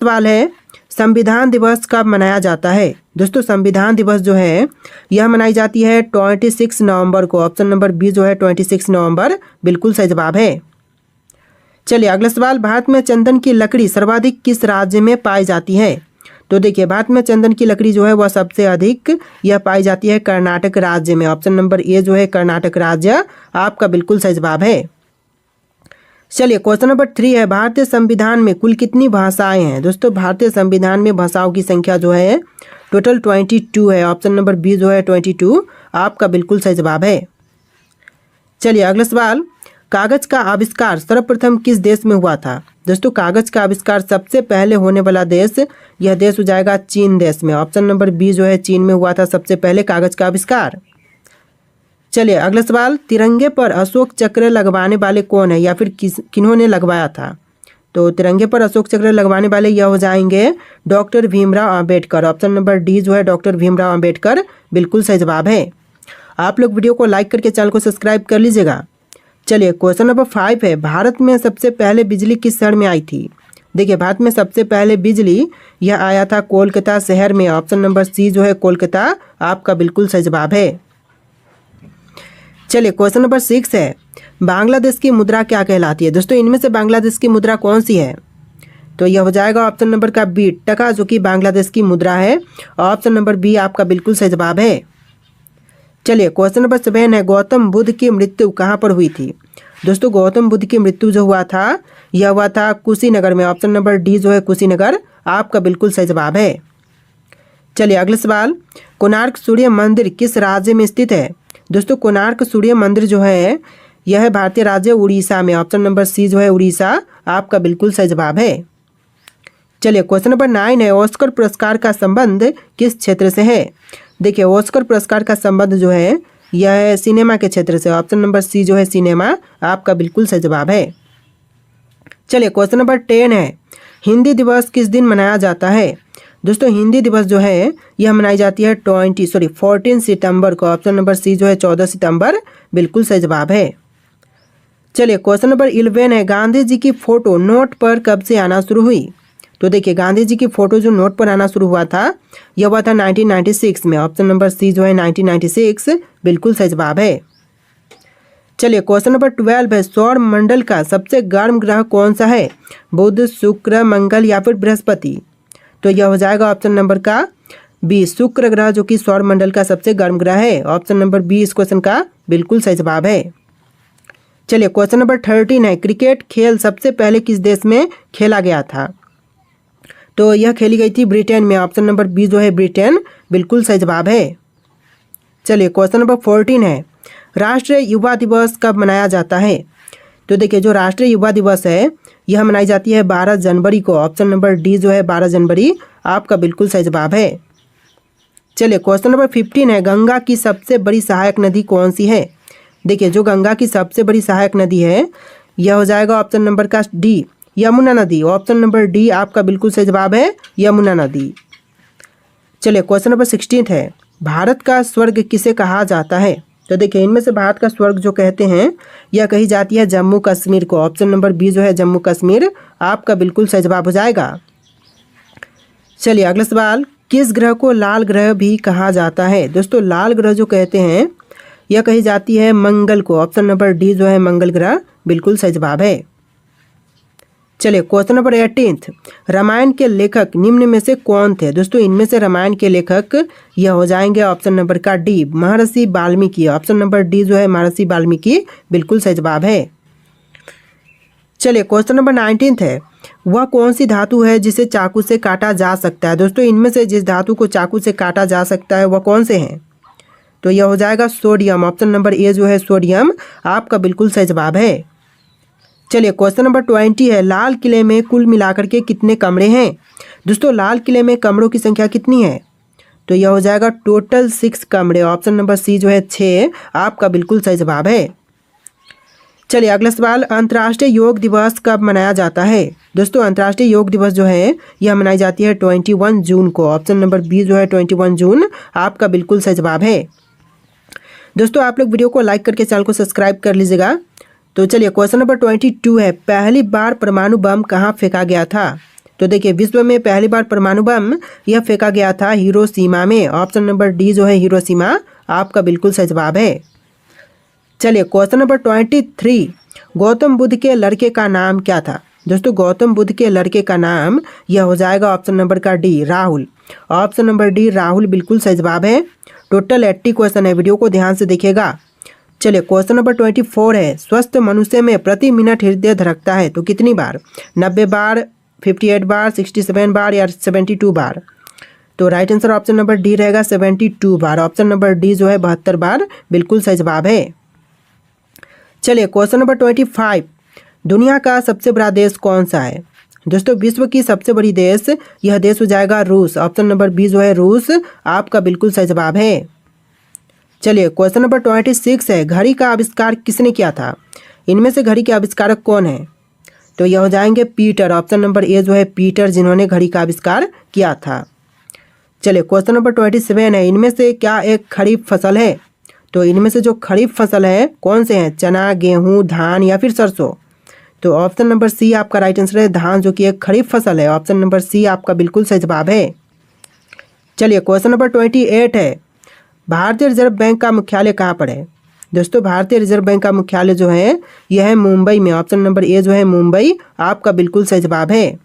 सवाल है, संविधान दिवस कब मनाया जाता है? दोस्तों संविधान दिवस जो है यह मनाई जाती है 26 नवंबर को। ऑप्शन नंबर बी जो है 26 नवंबर बिल्कुल सही जवाब है। चलिए अगला सवाल, भारत में चंदन की लकड़ी सर्वाधिक किस राज्य में पाई जाती है? तो देखिए भारत में चंदन की लकड़ी जो है वह सबसे अधिक यह पाई जाती है कर्नाटक राज्य में। ऑप्शन नंबर ए जो है कर्नाटक राज्य आपका बिल्कुल सही जवाब है। चलिए क्वेश्चन नंबर 3 है, भारतीय संविधान में कुल कितनी भाषाएं हैं? दोस्तों भारतीय संविधान में भाषाओं की संख्या जो है टोटल 22 है। ऑप्शन नंबर बी जो है 22 आपका बिल्कुल सही जवाब है। चलिए अगला सवाल, कागज का आविष्कार सर्वप्रथम किस देश में हुआ था? दोस्तों कागज का आविष्कार सबसे पहले होने वाला देश, यह देश हो जाएगा चीन देश में। ऑप्शन नंबर बी जो है चीन में हुआ था सबसे पहले कागज का आविष्कार। चलिए अगला सवाल, तिरंगे पर अशोक चक्र लगवाने वाले कौन है या फिर किन्होंने लगवाया था? तो तिरंगे पर अशोक चक्र लगवाने वाले यह हो जाएंगे doctor Bhimrao Ambedkar. Option number D जो है डॉक्टर भीमराव अंबेडकर बिल्कुल सही जवाब है। आप लोग वीडियो को लाइक करके चैनल को सब्सक्राइब कर लीजिएगा। चलिए क्वेश्चन नंबर 5 है, भारत में सबसे पहले बिजली किस शहर में आई थी? देखिए भारत में सबसे पहले बिजली यह आया था कोलकाता शहर में। ऑप्शन नंबर सी जो है कोलकाता आपका बिल्कुल सही जवाब है। चलिए क्वेश्चन नंबर 6 है, बांग्लादेश की मुद्रा क्या कहलाती है? दोस्तों इनमें से बांग्लादेश की मुद्रा कौन सी है? तो यह हो जाएगा ऑप्शन नंबर का बी टका, जो कि बांग्लादेश की मुद्रा है। ऑप्शन नंबर बी आपका बिल्कुल सही जवाब है। चलिए क्वेश्चन नंबर 7 है, गौतम बुद्ध की मृत्यु कहाँ पर हुई थी? दोस्तों गौतम बुद्ध की मृत्यु जो हुआ था यह हुआ था कुशीनगर में। ऑप्शन नंबर डी जो है कुशीनगर आपका बिल्कुल सही जवाब है। चलिए अगला सवाल, कोणार्क सूर्य मंदिर किस राज्य में स्थित है? दोस्तों कोणार्क सूर्य मंदिर जो है यह है भारतीय राज्य उड़ीसा में। ऑप्शन नंबर सी जो है उड़ीसा आपका बिल्कुल सही जवाब है। चलिए क्वेश्चन नंबर 9 है, ऑस्कर पुरस्कार का संबंध किस क्षेत्र से है? देखिए ऑस्कर पुरस्कार का संबंध जो है यह है सिनेमा के क्षेत्र से। ऑप्शन नंबर सी जो है सिनेमा आपका बिल्कुल सही जवाब है। चलिए क्वेश्चन नंबर 10 है, हिंदी दिवस किस दिन मनाया जाता है? दोस्तों हिंदी दिवस जो है यह मनाई जाती है 14 सितंबर को। ऑप्शन नंबर सी जो है 14 सितंबर बिल्कुल सही जवाब है। चलिए क्वेश्चन नंबर 11 है, गांधी जी की फोटो नोट पर कब से आना शुरू हुई? तो देखिए गांधी जी की फोटो जो नोट पर आना शुरू हुआ था यह हुआ था 1996 में। ऑप्शन नंबर सी जो है 1996 बिल्कुल सही जवाब है। चलिए क्वेश्चन नंबर 12 है, सौर मंडल का सबसे गर्म ग्रह कौन सा है? बुध, शुक्र, मंगल या फिर बृहस्पति? तो यह हो जाएगा ऑप्शन नंबर का बी शुक्र ग्रह, जो कि सौर मंडल का सबसे गर्म ग्रह है। ऑप्शन नंबर बी इस क्वेश्चन का बिल्कुल सही जवाब है। चलिए क्वेश्चन नंबर 13 है, क्रिकेट खेल सबसे पहले किस देश में खेला गया था? तो यह खेली गई थी ब्रिटेन में। ऑप्शन नंबर बी जो है ब्रिटेन बिल्कुल सही जवाब है। चलिए क्वेश्चन नंबर 14 है, राष्ट्रीय युवा दिवस कब मनाया जाता है? तो देखिए जो राष्ट्रीय युवा दिवस है यह मनाई जाती है 12 जनवरी को। ऑप्शन नंबर डी जो है 12 जनवरी आपका बिल्कुल सही जवाब है। चलिए क्वेश्चन नंबर 15 है, गंगा की सबसे बड़ी सहायक नदी कौन सी है? देखिए जो गंगा की सबसे बड़ी सहायक नदी है यह हो जाएगा ऑप्शन नंबर का डी यमुना नदी। ऑप्शन नंबर डी आपका बिल्कुल सही जवाब है यमुना नदी। चलिए क्वेश्चन नंबर 16 है, भारत का स्वर्ग किसे कहा जाता है? तो देखिए इनमें से भारत का स्वर्ग जो कहते हैं यह कही जाती है जम्मू कश्मीर को। ऑप्शन नंबर बी जो है जम्मू कश्मीर आपका बिल्कुल सही जवाब हो जाएगा। चलिए अगला सवाल, किस ग्रह को लाल ग्रह भी कहा जाता है? दोस्तों लाल ग्रह जो कहते हैं यह कही जाती है मंगल को। ऑप्शन नंबर डी जो है मंगल ग्रह बिल्कुल सही जवाब है। चलिए क्वेश्चन नंबर 18, रामायण के लेखक निम्न में से कौन थे? दोस्तों इनमें से रामायण के लेखक यह हो जाएंगे ऑप्शन नंबर का डी महर्षि वाल्मीकि। ऑप्शन नंबर डी जो है महर्षि वाल्मीकि बिल्कुल सही जवाब है। चलिए क्वेश्चन नंबर 19 है, वह कौन सी धातु है जिसे चाकू से काटा जा सकता है? दोस्तों इनमें से जिस धातु को चाकू से काटा जा सकता है वह कौन से हैं? तो यह हो जाएगा सोडियम। ऑप्शन नंबर ए जो है सोडियम आपका बिल्कुल सही जवाब है। चलिए क्वेश्चन नंबर 20 है, लाल किले में कुल मिलाकर के कितने कमरे हैं? दोस्तों लाल किले में कमरों की संख्या कितनी है? तो यह हो जाएगा टोटल 6 कमरे। ऑप्शन नंबर सी जो है 6 आपका बिल्कुल सही जवाब है। चलिए अगला सवाल, अंतर्राष्ट्रीय योग दिवस कब मनाया जाता है? दोस्तों अंतर्राष्ट्रीय योग दिवस जो है यह मनाई जाती है 21 जून को। ऑप्शन नंबर बी जो है 21 जून आपका बिल्कुल सही जवाब है। दोस्तों आप लोग वीडियो को लाइक करके चैनल को सब्सक्राइब कर लीजिएगा। तो चलिए क्वेश्चन नंबर 22 है, पहली बार परमाणु बम कहाँ फेंका गया था? तो देखिए विश्व में पहली बार परमाणु बम यह फेंका गया था हिरोशिमा में। ऑप्शन नंबर डी जो है हिरोशिमा आपका बिल्कुल सही जवाब है। चलिए क्वेश्चन नंबर 23, गौतम बुद्ध के लड़के का नाम क्या था? दोस्तों गौतम बुद्ध के लड़के का नाम यह हो जाएगा ऑप्शन नंबर का D Rahul. Option number D Rahul बिल्कुल सही जवाब है। टोटल 80 क्वेश्चन है, वीडियो को ध्यान से देखिएगा। चलिए क्वेश्चन नंबर 24 है, स्वस्थ मनुष्य में प्रति मिनट हृदय धड़कता है तो कितनी बार? 90 बार, 58 बार, 67 बार या 72 बार? तो right answer option number D रहेगा 72 बार। ऑप्शन नंबर डी जो है 72 बार बिल्कुल सही जवाब है। चलिए क्वेश्चन नंबर 25, दुनिया का सबसे बड़ा देश कौन सा है? दोस्तों विश्व की सबसे बड़ी देश यह देश हो जाएगा रूस। ऑप्शन नंबर बी जो है रूस आपका बिल्कुल सही जवाब है। चलिए क्वेश्चन नंबर 26 है, घड़ी का आविष्कार किसने किया था? इनमें से घड़ी के आविष्कारक कौन है? तो यह हो जाएंगे पीटर। ऑप्शन नंबर ए जो है पीटर, जिन्होंने घड़ी का आविष्कार किया था। चलिए क्वेश्चन नंबर 27 है, इनमें से क्या एक खरीफ फसल है? तो इनमें से जो खरीफ फसल है कौन से हैं? चना, गेहूँ, धान या फिर सरसों? तो ऑप्शन नंबर सी आपका राइट आंसर है धान, जो कि एक खरीफ फसल है। ऑप्शन नंबर सी आपका बिल्कुल सही जवाब है। चलिए क्वेश्चन नंबर 28 है, भारतीय रिजर्व बैंक का मुख्यालय कहाँ पर है? दोस्तों भारतीय रिजर्व बैंक का मुख्यालय जो है यह है मुंबई में। ऑप्शन नंबर ए जो है मुंबई आपका बिल्कुल सही जवाब है।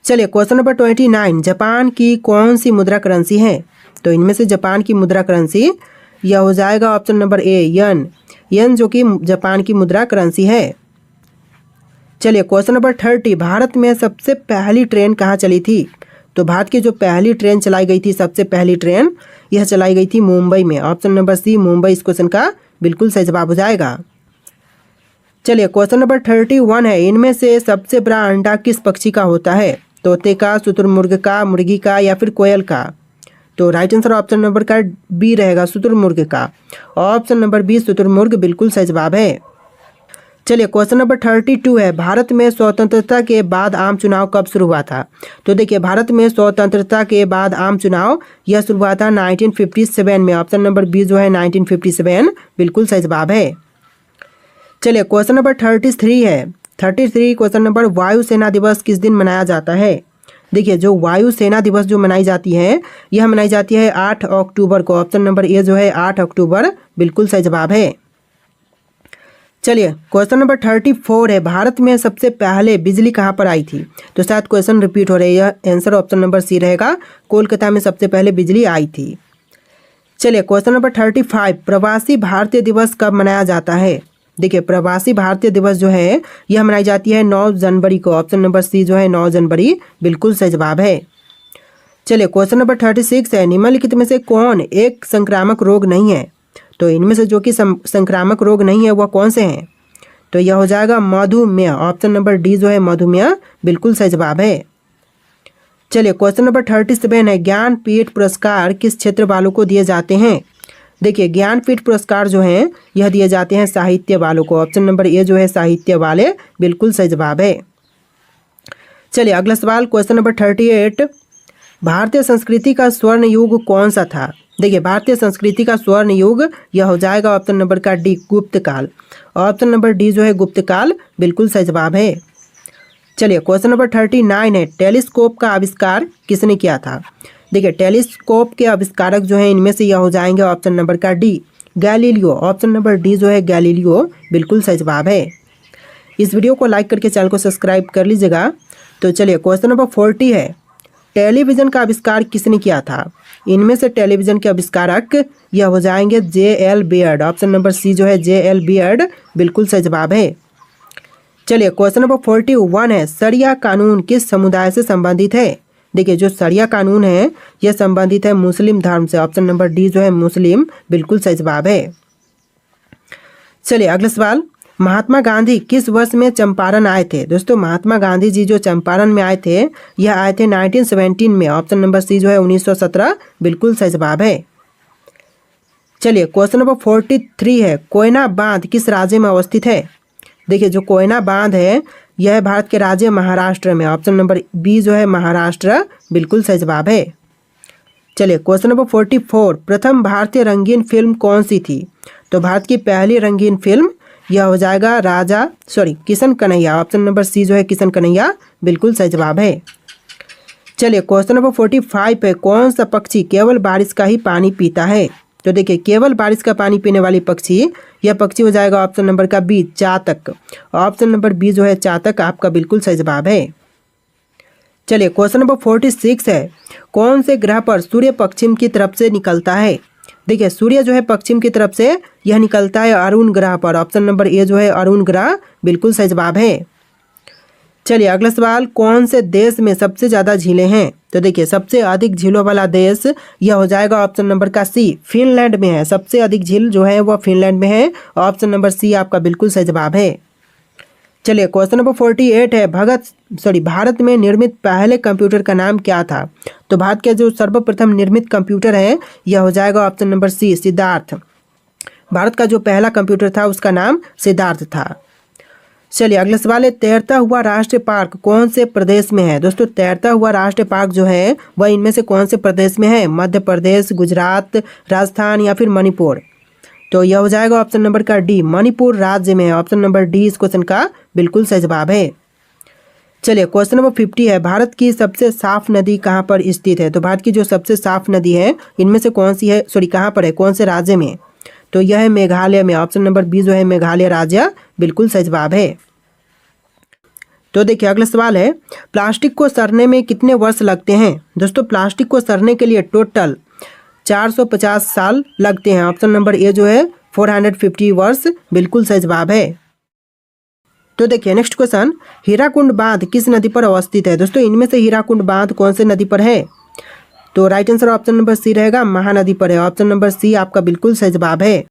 चलिए क्वेश्चन नंबर 29, जापान की कौन सी मुद्रा करेंसी है? तो इनमें से जापान की मुद्रा करेंसी यह हो जाएगा ऑप्शन नंबर ए यन, जो कि जापान की मुद्रा करेंसी है। चलिए क्वेश्चन नंबर 30, भारत में सबसे पहली ट्रेन कहाँ चली थी? तो भारत की जो पहली ट्रेन चलाई गई थी, सबसे पहली ट्रेन यह चलाई गई थी मुंबई में। ऑप्शन नंबर सी मुंबई इस क्वेश्चन का बिल्कुल सही जवाब हो जाएगा। चलिए क्वेश्चन नंबर 31 है, इनमें से सबसे बड़ा अंडा किस पक्षी का होता है? तोते का, शुतुरमुर्ग का, मुर्गी का या फिर कोयल का? तो राइट आंसर ऑप्शन नंबर का बी रहेगा शुतुरमुर्ग का। ऑप्शन नंबर बी शुतुरमुर्ग बिल्कुल सही जवाब है। चलिए क्वेश्चन नंबर 32 है, भारत में स्वतंत्रता के बाद आम चुनाव कब शुरू हुआ था? तो देखिए भारत में स्वतंत्रता के बाद आम चुनाव यह शुरू हुआ था 1957 में। ऑप्शन नंबर बी जो है 1957 बिल्कुल सही जवाब है। चलिए क्वेश्चन नंबर 33 है, 33 क्वेश्चन नंबर, वायुसेना दिवस किस दिन मनाया जाता है? देखिए जो वायुसेना दिवस जो मनाई जाती है यह मनाई जाती है 8 अक्टूबर को। ऑप्शन नंबर ए जो है 8 अक्टूबर बिल्कुल सही जवाब है। चलिए क्वेश्चन नंबर 34 है, भारत में सबसे पहले बिजली कहाँ पर आई थी? तो शायद क्वेश्चन रिपीट हो रही है, आंसर ऑप्शन नंबर सी रहेगा, कोलकाता में सबसे पहले बिजली आई थी। चलिए क्वेश्चन नंबर 35, प्रवासी भारतीय दिवस कब मनाया जाता है? देखिए प्रवासी भारतीय दिवस जो है यह मनाई जाती है 9 जनवरी को। ऑप्शन नंबर सी जो है 9 जनवरी बिल्कुल सही जवाब है। चलिए क्वेश्चन नंबर 36 है, निम्नलिखित में से कौन एक संक्रामक रोग नहीं है? तो इनमें से जो कि संक्रामक रोग नहीं है वह कौन से हैं? तो यह हो जाएगा मधुमेह। ऑप्शन नंबर डी जो है मधुमेह बिल्कुल सही जवाब है। चलिए क्वेश्चन नंबर 37 है, ज्ञानपीठ पुरस्कार किस क्षेत्र वालों को दिए जाते हैं? देखिए ज्ञानपीठ पुरस्कार जो हैं यह दिए जाते हैं साहित्य वालों को। ऑप्शन नंबर ए जो है साहित्य वाले बिल्कुल सही जवाब है। चलिए अगला सवाल क्वेश्चन नंबर 38, भारतीय संस्कृति का स्वर्ण युग कौन सा था? देखिए भारतीय संस्कृति का स्वर्ण युग यह हो जाएगा ऑप्शन नंबर का डी गुप्त काल। ऑप्शन नंबर डी जो है गुप्त काल बिल्कुल सही जवाब है। चलिए क्वेश्चन नंबर 39 है, टेलीस्कोप का आविष्कार किसने किया था? देखिए टेलीस्कोप के आविष्कारक जो हैं इनमें से यह हो जाएंगे ऑप्शन नंबर का D Galileo. Option number D जो है गैलीलियो बिल्कुल सही जवाब है। इस वीडियो को लाइक करके चैनल को सब्सक्राइब कर लीजिएगा। तो चलिए क्वेश्चन नंबर 40 है, टेलीविज़न का आविष्कार किसने किया था? इनमें से टेलीविज़न के आविष्कारक यह हो जाएंगे J.L. Beard. Option number C जो है J.L. बियर्ड बिल्कुल सही जवाब है। चलिए क्वेश्चन नंबर 41 है, शरिया कानून किस समुदाय से संबंधित है? देखिए जो शरिया कानून है यह संबंधित है मुस्लिम धर्म से। ऑप्शन नंबर डी जो है मुस्लिम बिल्कुल सही जवाब है। चलिए अगला सवाल, महात्मा गांधी किस वर्ष में चंपारण आए थे? दोस्तों महात्मा गांधी जी जो चंपारण में आए थे यह आए थे 1917 में। ऑप्शन नंबर सी जो है 1917 बिल्कुल सही जवाब है। चलिए क्वेश्चन नंबर 43 है, कोयना बांध किस राज्य में अवस्थित है? देखिए जो कोयना बांध है यह भारत के राज्य महाराष्ट्र में। ऑप्शन नंबर बी जो है महाराष्ट्र बिल्कुल सही जवाब है। चलिए क्वेश्चन नंबर 44, प्रथम भारतीय रंगीन फिल्म कौन सी थी? तो भारत की पहली रंगीन फिल्म यह हो जाएगा Kishan Kanhaiya. Option number C जो है किशन कन्हैया बिल्कुल सही जवाब है। चलिए क्वेश्चन नंबर 45 है, कौन सा पक्षी केवल बारिश का ही पानी पीता है? तो देखिए केवल बारिश का पानी पीने वाली पक्षी, यह पक्षी हो जाएगा ऑप्शन नंबर का बी चातक। ऑप्शन नंबर बी जो है चातक आपका बिल्कुल सही जवाब है। चलिए क्वेश्चन नंबर 46 है, कौन से ग्रह पर सूर्य पश्चिम की तरफ से निकलता है? देखिए सूर्य जो है पश्चिम की तरफ से यह निकलता है अरुण ग्रह पर। ऑप्शन नंबर ए जो है अरुण ग्रह बिल्कुल सही जवाब है। चलिए अगला सवाल, कौन से देश में सबसे ज़्यादा झीलें हैं? तो देखिए सबसे अधिक झीलों वाला देश यह हो जाएगा ऑप्शन नंबर का सी, फिनलैंड में है। सबसे अधिक झील जो है वह फिनलैंड में है। ऑप्शन नंबर सी आपका बिल्कुल सही जवाब है। चलिए क्वेश्चन नंबर 48 है, भारत में निर्मित पहले कंप्यूटर का नाम क्या था? तो भारत के जो सर्वप्रथम निर्मित कंप्यूटर है यह हो जाएगा option number C Siddharth. Bharat का जो पहला कंप्यूटर था उसका नाम सिद्धार्थ था। चलिए अगला सवाल है, तैरता हुआ राष्ट्रीय पार्क कौन से प्रदेश में है? दोस्तों तैरता हुआ राष्ट्रीय पार्क जो है वह इनमें से कौन से प्रदेश में है? मध्य प्रदेश, गुजरात, राजस्थान या फिर मणिपुर? तो यह हो जाएगा ऑप्शन नंबर का डी, मणिपुर राज्य में है। ऑप्शन नंबर डी इस क्वेश्चन का बिल्कुल सही जवाब है। चलिए क्वेश्चन नंबर 50 है, भारत की सबसे साफ नदी कहाँ पर स्थित है? तो भारत की जो सबसे साफ नदी है इनमें से कौन सी है, कहाँ पर है, कौन से राज्य में? तो यह है मेघालय में। ऑप्शन नंबर बी जो है मेघालय राज्य बिल्कुल सही जवाब है। तो देखिए अगला सवाल है, प्लास्टिक को सड़ने में कितने वर्ष लगते हैं? दोस्तों प्लास्टिक को सड़ने के लिए टोटल 450 साल लगते हैं। ऑप्शन नंबर ए जो है 450 वर्ष बिल्कुल सही जवाब है। तो देखिए नेक्स्ट क्वेश्चन, हीराकुंड बांध किस नदी पर अवस्थित है? दोस्तों इनमें से हीराकुंड बांध कौन से नदी पर है? तो right answer option number C रहेगा, महानदी पर है। ऑप्शन नंबर सी आपका बिल्कुल सही जवाब है।